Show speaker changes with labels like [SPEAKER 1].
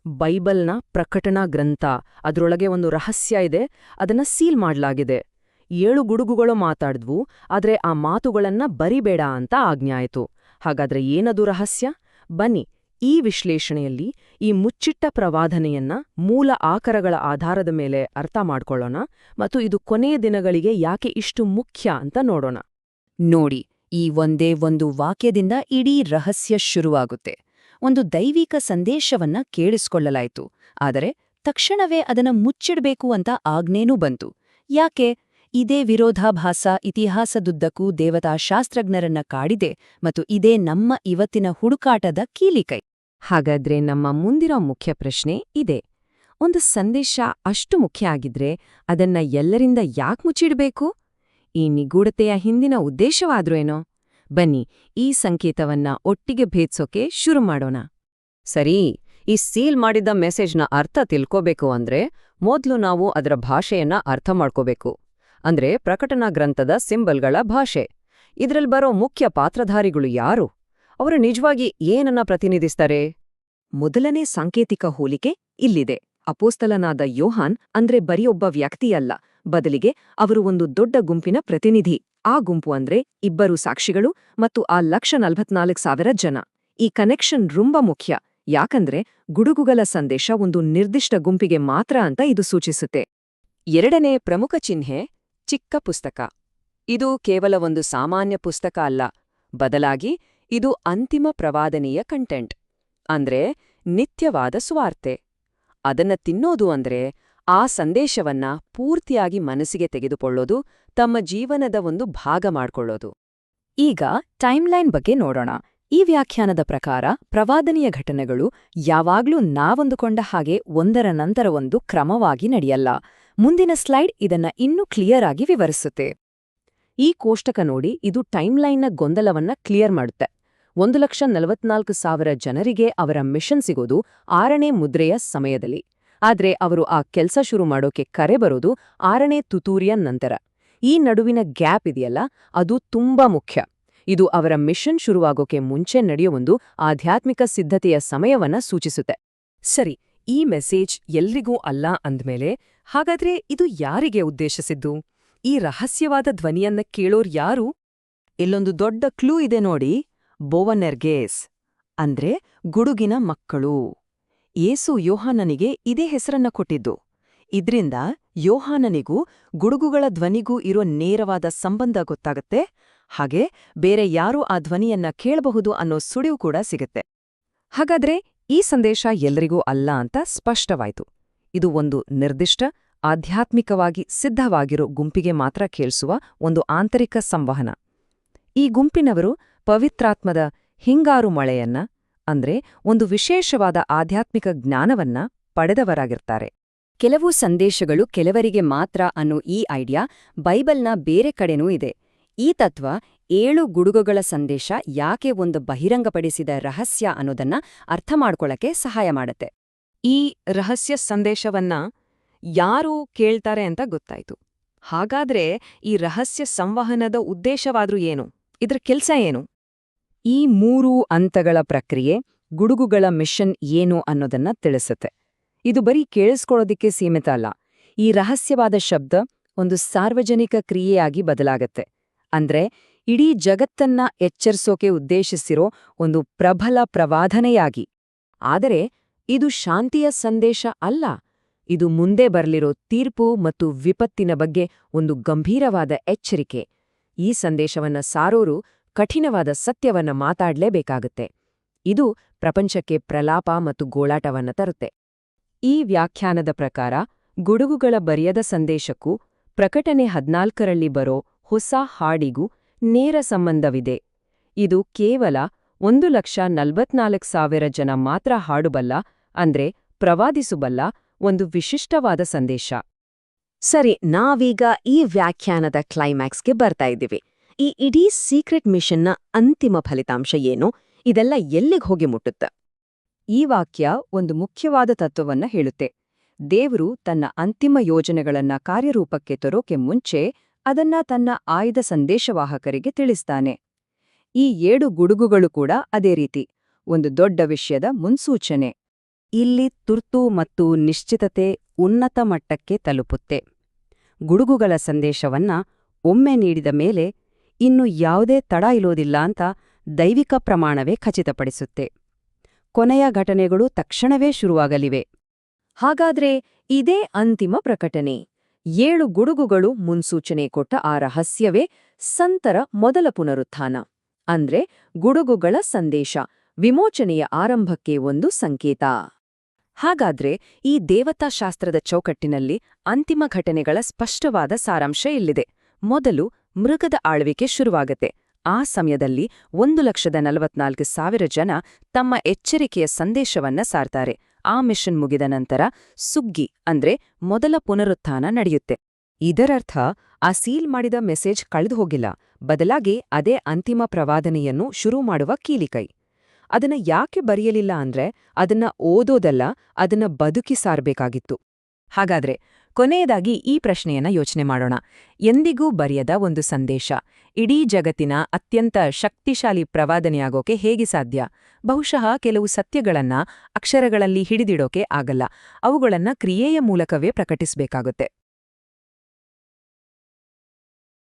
[SPEAKER 1] ಬೈಬಲ್ನ ಪ್ರಕಟಣಾ ಗ್ರಂಥ, ಅದ್ರೊಳಗೆ ಒಂದು ರಹಸ್ಯ ಇದೆ, ಅದನ್ನ ಸೀಲ್ ಮಾಡ್ಲಾಗಿದೆ. 7 ಗುಡುಗುಗಳು ಮಾತಾಡ್ದ್ವು, ಆದ್ರೆ ಆ ಮಾತುಗಳನ್ನ ಬರಿಬೇಡ ಅಂತ ಆಜ್ಞಾಯಿತು. ಹಾಗಾದ್ರೆ ಏನದು ರಹಸ್ಯ? ಬನ್ನಿ, ಈ ವಿಶ್ಲೇಷಣೆಯಲ್ಲಿ ಈ ಮುಚ್ಚಿಟ್ಟ ಪ್ರವಾದನೆಯನ್ನ ಮೂಲ ಆಕರಗಳ ಆಧಾರದ ಮೇಲೆ ಅರ್ಥ ಮಾಡ್ಕೊಳ್ಳೋಣ ಮತ್ತು ಇದು ಕೊನೆಯ ದಿನಗಳಿಗೆ ಯಾಕೆ ಇಷ್ಟು ಮುಖ್ಯ ಅಂತ ನೋಡೋಣ.
[SPEAKER 2] ನೋಡಿ, ಈ ಒಂದೇ ಒಂದು ವಾಕ್ಯದಿಂದ ಇಡೀ ರಹಸ್ಯ ಶುರುವಾಗುತ್ತೆ. ಒಂದು ದೈವಿಕ ಸಂದೇಶವನ್ನ ಕೇಳಿಸ್ಕೊಳ್ಳಲಾಯ್ತು, ಆದರೆ ತಕ್ಷಣವೇ ಅದನ್ನ ಮುಚ್ಚಿಡ್ಬೇಕು ಅಂತ ಆಜ್ಞೇನೂ ಬಂತು. ಯಾಕೆ? ಇದೇ ವಿರೋಧಾಭಾಸ ಇತಿಹಾಸದುದ್ದಕ್ಕೂ ದೇವತಾಶಾಸ್ತ್ರಜ್ಞರನ್ನ ಕಾಡಿದೆ ಮತ್ತು ಇದೇ ನಮ್ಮ ಇವತ್ತಿನ ಹುಡುಕಾಟದ ಕೀಲಿಕೈ.
[SPEAKER 1] ಹಾಗಾದ್ರೆ ನಮ್ಮ ಮುಂದಿರೋ ಮುಖ್ಯ ಪ್ರಶ್ನೆ ಇದೆ. ಒಂದು ಸಂದೇಶ ಅಷ್ಟು ಮುಖ್ಯ ಆಗಿದ್ರೆ ಅದನ್ನ ಎಲ್ಲರಿಂದ ಯಾಕೆ ಮುಚ್ಚಿಡ್ಬೇಕು? ಈ ನಿಗೂಢತೆಯ ಹಿಂದಿನ ಉದ್ದೇಶವಾದ್ರೂ ಏನೋ? ಬನ್ನಿ, ಈ ಸಂಕೇತವನ್ನ ಒಟ್ಟಿಗೆ ಭೇದ್ಸೋಕೆ ಶುರು ಮಾಡೋಣ.
[SPEAKER 2] ಸರಿ, ಈ ಸೀಲ್ ಮಾಡಿದ ಮೆಸೇಜ್ನ ಅರ್ಥ ತಿಳ್ಕೋಬೇಕು ಅಂದ್ರೆ ಮೊದ್ಲು ನಾವು ಅದರ ಭಾಷೆಯನ್ನ ಅರ್ಥ ಮಾಡ್ಕೋಬೇಕು. ಅಂದ್ರೆ ಪ್ರಕಟಣಾ ಗ್ರಂಥದ ಸಿಂಬಲ್ಗಳ ಭಾಷೆ. ಇದ್ರಲ್ಲಿ ಬರೋ ಮುಖ್ಯ ಪಾತ್ರಧಾರಿಗಳು ಯಾರು? ಅವರು ನಿಜವಾಗಿ ಏನನ್ನ ಪ್ರತಿನಿಧಿಸ್ತಾರೆ?
[SPEAKER 1] ಮೊದಲನೇ ಸಾಂಕೇತಿಕ ಹೋಲಿಕೆ ಇಲ್ಲಿದೆ. ಅಪೋಸ್ತಲನಾದ ಯೋಹಾನ್ ಅಂದ್ರೆ ಬರಿಯೊಬ್ಬ ವ್ಯಕ್ತಿಯಲ್ಲ, ಬದಲಿಗೆ ಅವರು ಒಂದು ದೊಡ್ಡ ಗುಂಪಿನ ಪ್ರತಿನಿಧಿ. ಆ ಗುಂಪು ಅಂದ್ರೆ 2 ಸಾಕ್ಷಿಗಳು ಮತ್ತು ಆ 144,000 ಜನ. ಈ ಕನೆಕ್ಷನ್ ತುಂಬ ಮುಖ್ಯ, ಯಾಕಂದ್ರೆ ಗುಡುಗುಗಳ ಸಂದೇಶ ಒಂದು ನಿರ್ದಿಷ್ಟ ಗುಂಪಿಗೆ ಮಾತ್ರ ಅಂತ ಇದು ಸೂಚಿಸುತ್ತೆ.
[SPEAKER 2] ಎರಡನೇ ಪ್ರಮುಖ ಚಿಹ್ನೆ ಚಿಕ್ಕ ಪುಸ್ತಕ. ಇದು ಕೇವಲ ಒಂದು ಸಾಮಾನ್ಯ ಪುಸ್ತಕ ಅಲ್ಲ, ಬದಲಾಗಿ ಇದು ಅಂತಿಮ ಪ್ರವಾದನೆಯ ಕಂಟೆಂಟ್, ಅಂದ್ರೆ ನಿತ್ಯವಾದ ಸುವಾರ್ತೆ. ಅದನ್ನ ತಿನ್ನೋದು ಅಂದ್ರೆ ಆ ಸಂದೇಶವನ್ನ ಪೂರ್ತಿಯಾಗಿ ಮನಸ್ಸಿಗೆ ತೆಗೆದುಕೊಳ್ಳೋದು, ತಮ್ಮ ಜೀವನದ ಒಂದು ಭಾಗ ಮಾಡ್ಕೊಳ್ಳೋದು. ಈಗ ಟೈಮ್ಲೈನ್ ಬಗ್ಗೆ ನೋಡೋಣ. ಈ ವ್ಯಾಖ್ಯಾನದ ಪ್ರಕಾರ ಪ್ರವಾದನೆಯ ಘಟನೆಗಳು ಯಾವಾಗ್ಲೂ ನಾವೊಂದುಕೊಂಡ ಹಾಗೆ ಒಂದರ ನಂತರ ಒಂದು ಕ್ರಮವಾಗಿ ನಡೆಯಲ್ಲ. ಮುಂದಿನ ಸ್ಲೈಡ್ ಇದನ್ನ ಇನ್ನೂ ಕ್ಲಿಯರ್ ಆಗಿ ವಿವರಿಸುತ್ತೆ.
[SPEAKER 1] ಈ ಕೋಷ್ಟಕ ನೋಡಿ, ಇದು ಟೈಮ್ಲೈನ್ನ ಗೊಂದಲವನ್ನ ಕ್ಲಿಯರ್ ಮಾಡುತ್ತೆ. 1,44,000 ಜನರಿಗೆ ಅವರ ಮಿಷನ್ ಸಿಗೋದು 6ನೇ ಮುದ್ರೆಯ ಸಮಯದಲ್ಲಿ. ಆದ್ರೆ ಅವರು ಆ ಕೆಲ್ಸ ಶುರು ಮಾಡೋಕೆ ಕರೆ ಬರೋದು 6ನೇ ತುತೂರಿಯ ನಂತರ. ಈ ನಡುವಿನ ಗ್ಯಾಪ್ ಇದೆಯಲ್ಲ, ಅದು ತುಂಬಾ ಮುಖ್ಯ. ಇದು ಅವರ ಮಿಷನ್ ಶುರುವಾಗೋಕೆ ಮುಂಚೆ ನಡೆಯೋ ಒಂದು ಆಧ್ಯಾತ್ಮಿಕ ಸಿದ್ಧತೆಯ ಸಮಯವನ್ನ ಸೂಚಿಸುತ್ತೆ. ಸರಿ, ಈ ಮೆಸೇಜ್ ಎಲ್ರಿಗೂ ಅಲ್ಲ ಅಂದ್ಮೇಲೆ ಹಾಗಾದ್ರೆ ಇದು ಯಾರಿಗೆ ಉದ್ದೇಶಿಸಿದ್ದು? ಈ ರಹಸ್ಯವಾದ ಧ್ವನಿಯನ್ನ ಕೇಳೋರ್ ಯಾರು? ಇಲ್ಲೊಂದು ದೊಡ್ಡ ಕ್ಲೂ ಇದೆ ನೋಡಿ. ಬೋವನೆರ್ಗೇಸ್ ಅಂದ್ರೆ ಗುಡುಗಿನ ಮಕ್ಕಳು. ಯೇಸು ಯೋಹಾನನಿಗೆ ಇದೇ ಹೆಸರನ್ನ ಕೊಟ್ಟಿದ್ದು. ಇದ್ರಿಂದ ಯೋಹಾನನಿಗೂ ಗುಡುಗುಗಳ ಧ್ವನಿಗೂ ಇರೋ ನೇರವಾದ ಸಂಬಂಧ ಗೊತ್ತಾಗತ್ತೆ. ಹಾಗೆ ಬೇರೆ ಯಾರೂ ಆ ಧ್ವನಿಯನ್ನ ಕೇಳಬಹುದು ಅನ್ನೋ ಸುಳಿವು ಕೂಡ ಸಿಗುತ್ತೆ. ಹಾಗಾದ್ರೆ ಈ ಸಂದೇಶ ಎಲ್ರಿಗೂ ಅಲ್ಲ ಅಂತ ಸ್ಪಷ್ಟವಾಯ್ತು. ಇದು ಒಂದು ನಿರ್ದಿಷ್ಟ ಆಧ್ಯಾತ್ಮಿಕವಾಗಿ ಸಿದ್ಧವಾಗಿರೋ ಗುಂಪಿಗೆ ಮಾತ್ರ ಕೇಳಿಸುವ ಒಂದು ಆಂತರಿಕ ಸಂವಹನ. ಈ ಗುಂಪಿನವರು ಪವಿತ್ರಾತ್ಮದ ಹಿಂಗಾರು ಮಳೆಯನ್ನ, ಅಂದ್ರೆ ಒಂದು ವಿಶೇಷವಾದ ಆಧ್ಯಾತ್ಮಿಕ ಜ್ಞಾನವನ್ನ ಪಡೆದವರಾಗಿರ್ತಾರೆ.
[SPEAKER 2] ಕೆಲವು ಸಂದೇಶಗಳು ಕೆಲವರಿಗೆ ಮಾತ್ರ ಅನ್ನೋ ಈ ಐಡಿಯಾ ಬೈಬಲ್ನ ಬೇರೆ ಕಡೆನೂ ಇದೆ. ಈ ತತ್ವ 7 ಗುಡುಗುಗಳ ಸಂದೇಶ ಯಾಕೆ ಒಂದು ಬಹಿರಂಗಪಡಿಸಿದ ರಹಸ್ಯ ಅನ್ನೋದನ್ನ ಅರ್ಥ ಮಾಡ್ಕೊಳ್ಳಕ್ಕೆ ಸಹಾಯ ಮಾಡುತ್ತೆ.
[SPEAKER 1] ಈ ರಹಸ್ಯ ಸಂದೇಶವನ್ನ ಯಾರು ಕೇಳ್ತಾರೆ ಅಂತ ಗೊತ್ತಾಯ್ತು. ಹಾಗಾದ್ರೆ ಈ ರಹಸ್ಯ ಸಂವಹನದ ಉದ್ದೇಶವಾದ್ರೂ ಏನು? ಇದ್ರ ಕೆಲ್ಸ ಏನು? ಈ 3 ಹಂತಗಳ ಪ್ರಕ್ರಿಯೆ ಗುಡುಗುಗಳ ಮಿಷನ್ ಏನು ಅನ್ನೋದನ್ನ ತಿಳಿಸುತ್ತೆ. ಇದು ಬರೀ ಕೇಳಿಸ್ಕೊಳ್ಳೋದಿಕ್ಕೆ ಸೀಮಿತ ಅಲ್ಲ. ಈ ರಹಸ್ಯವಾದ ಶಬ್ದ ಒಂದು ಸಾರ್ವಜನಿಕ ಕ್ರಿಯೆಯಾಗಿ ಬದಲಾಗತ್ತೆ. ಅಂದ್ರೆ ಇಡೀ ಜಗತ್ತನ್ನ ಎಚ್ಚರಿಸೋಕೆ ಉದ್ದೇಶಿಸಿರೋ ಒಂದು ಪ್ರಬಲ ಪ್ರವಾದನೆಯಾಗಿ. ಆದರೆ ಇದು ಶಾಂತಿಯ ಸಂದೇಶ ಅಲ್ಲ. ಇದು ಮುಂದೆ ಬರ್ಲಿರೋ ತೀರ್ಪು ಮತ್ತು ವಿಪತ್ತಿನ ಬಗ್ಗೆ ಒಂದು ಗಂಭೀರವಾದ ಎಚ್ಚರಿಕೆ. ಈ ಸಂದೇಶವನ್ನ ಸಾರೋರು ಕಠಿಣವಾದ ಸತ್ಯವನ್ನ ಮಾತಾಡ್ಲೇಬೇಕಾಗತ್ತೆ. ಇದು ಪ್ರಪಂಚಕ್ಕೆ ಪ್ರಲಾಪ ಮತ್ತು ಗೋಳಾಟವನ್ನ ತರುತ್ತೆ. ಈ ವ್ಯಾಖ್ಯಾನದ ಪ್ರಕಾರ ಗುಡುಗುಗಳ ಬರೆಯದ ಸಂದೇಶಕ್ಕೂ ಪ್ರಕಟಣೆ 14ರಲ್ಲಿ ಬರೋ ಹೊಸ ಹಾಡಿಗೂ ನೇರ ಸಂಬಂಧವಿದೆ. ಇದು ಕೇವಲ 1,44,000 ಜನ ಮಾತ್ರ ಹಾಡುಬಲ್ಲ, ಅಂದ್ರೆ ಪ್ರವಾದಿಸುಬಲ್ಲ ಒಂದು ವಿಶಿಷ್ಟವಾದ ಸಂದೇಶ. ಸರಿ, ನಾವೀಗ ಈ ವ್ಯಾಖ್ಯಾನದ ಕ್ಲೈಮ್ಯಾಕ್ಸ್ಗೆ ಬರ್ತಾ ಇದ್ದೀವಿ. ಈ ಇಡೀ ಸೀಕ್ರೆಟ್ ಮಿಷನ್ನ ಅಂತಿಮ ಫಲಿತಾಂಶ ಏನು? ಇದೆಲ್ಲ ಎಲ್ಲಿಗೆ ಹೋಗಿ ಮುಟ್ಟುತ್ತೆ? ಈ ವಾಕ್ಯ ಒಂದು ಮುಖ್ಯವಾದ ತತ್ವವನ್ನ ಹೇಳುತ್ತೆ. ದೇವರು ತನ್ನ ಅಂತಿಮ ಯೋಜನೆಗಳನ್ನ ಕಾರ್ಯರೂಪಕ್ಕೆ ತರೋಕೆ ಮುಂಚೆ ಅದನ್ನ ತನ್ನ ಆಯ್ದ ಸಂದೇಶವಾಹಕರಿಗೆ ತಿಳಿಸ್ತಾನೆ. ಈ 7 ಗುಡುಗುಗಳು ಕೂಡ ಅದೇ ರೀತಿ ಒಂದು ದೊಡ್ಡ ವಿಷಯದ ಮುನ್ಸೂಚನೆ.
[SPEAKER 3] ಇಲ್ಲಿ ತುರ್ತು ಮತ್ತು ನಿಶ್ಚಿತತೆ ಉನ್ನತ ಮಟ್ಟಕ್ಕೆ ತಲುಪುತ್ತೆ. ಗುಡುಗುಗಳ ಸಂದೇಶವನ್ನ ಒಮ್ಮೆ ನೀಡಿದ ಮೇಲೆ ಇನ್ನು ಯಾವುದೇ ತಡ ಇರೋದಿಲ್ಲ ಅಂತ ದೈವಿಕ ಪ್ರಮಾಣವೇ ಖಚಿತಪಡಿಸುತ್ತೆ. ಕೊನೆಯ ಘಟನೆಗಳು ತಕ್ಷಣವೇ ಶುರುವಾಗಲಿವೆ.
[SPEAKER 1] ಹಾಗಾದ್ರೆ ಇದೇ ಅಂತಿಮ ಪ್ರಕಟಣೆ. 7 ಗುಡುಗುಗಳು ಮುನ್ಸೂಚನೆ ಕೊಟ್ಟ ಆ ರಹಸ್ಯವೇ ಸಂತರ ಮೊದಲ ಪುನರುತ್ಥಾನ. ಅಂದ್ರೆ ಗುಡುಗುಗಳ ಸಂದೇಶ ವಿಮೋಚನೆಯ ಆರಂಭಕ್ಕೆ ಒಂದು ಸಂಕೇತ.
[SPEAKER 2] ಹಾಗಾದ್ರೆ ಈ ದೇವತಾಶಾಸ್ತ್ರದ ಚೌಕಟ್ಟಿನಲ್ಲಿ ಅಂತಿಮ ಘಟನೆಗಳ ಸ್ಪಷ್ಟವಾದ ಸಾರಾಂಶ ಇಲ್ಲಿದೆ. ಮೊದಲು ಮೃಗದ ಆಳ್ವಿಕೆ ಶುರುವಾಗತ್ತೆ. ಆ ಸಮಯದಲ್ಲಿ 1,44,000 ಜನ ತಮ್ಮ ಎಚ್ಚರಿಕೆಯ ಸಂದೇಶವನ್ನ ಸಾರ್ತಾರೆ. ಆ ಮಿಷನ್ ಮುಗಿದ ನಂತರ ಸುಗ್ಗಿ ಅಂದ್ರೆ ಮೊದಲ ಪುನರುತ್ಥಾನ ನಡೆಯುತ್ತೆ.
[SPEAKER 1] ಇದರರ್ಥ ಆ ಸೀಲ್ ಮಾಡಿದ ಮೆಸೇಜ್ ಕಳೆದು ಹೋಗಿಲ್ಲ, ಬದಲಾಗಿ ಅದೇ ಅಂತಿಮ ಪ್ರವಾದನೆಯನ್ನು ಶುರು ಮಾಡುವ ಕೀಲಿಕೈ. ಅದನ್ನ ಯಾಕೆ ಬರೆಯಲಿಲ್ಲ ಅಂದ್ರೆ ಅದನ್ನ ಓದೋದಲ್ಲ, ಅದನ್ನ ಬದುಕಿ ಸಾರ್ಬೇಕಾಗಿತ್ತು. ಹಾಗಾದ್ರೆ ಕೊನೆಯದಾಗಿ ಈ ಪ್ರಶ್ನೆಯನ್ನ ಯೋಚನೆ ಮಾಡೋಣ. ಎಂದಿಗೂ ಬರೆಯದ ಒಂದು ಸಂದೇಶ ಇಡೀ ಜಗತ್ತಿನ ಅತ್ಯಂತ ಶಕ್ತಿಶಾಲಿ ಪ್ರವಾದನೆಯಾಗೋಕೆ ಹೇಗೆ ಸಾಧ್ಯ? ಬಹುಶಃ ಕೆಲವು ಸತ್ಯಗಳನ್ನ ಅಕ್ಷರಗಳಲ್ಲಿ ಹಿಡಿದಿಡೋಕೆ ಆಗಲ್ಲ, ಅವುಗಳನ್ನ ಕ್ರಿಯೆಯ ಮೂಲಕವೇ ಪ್ರಕಟಿಸಬೇಕಾಗುತ್ತೆ.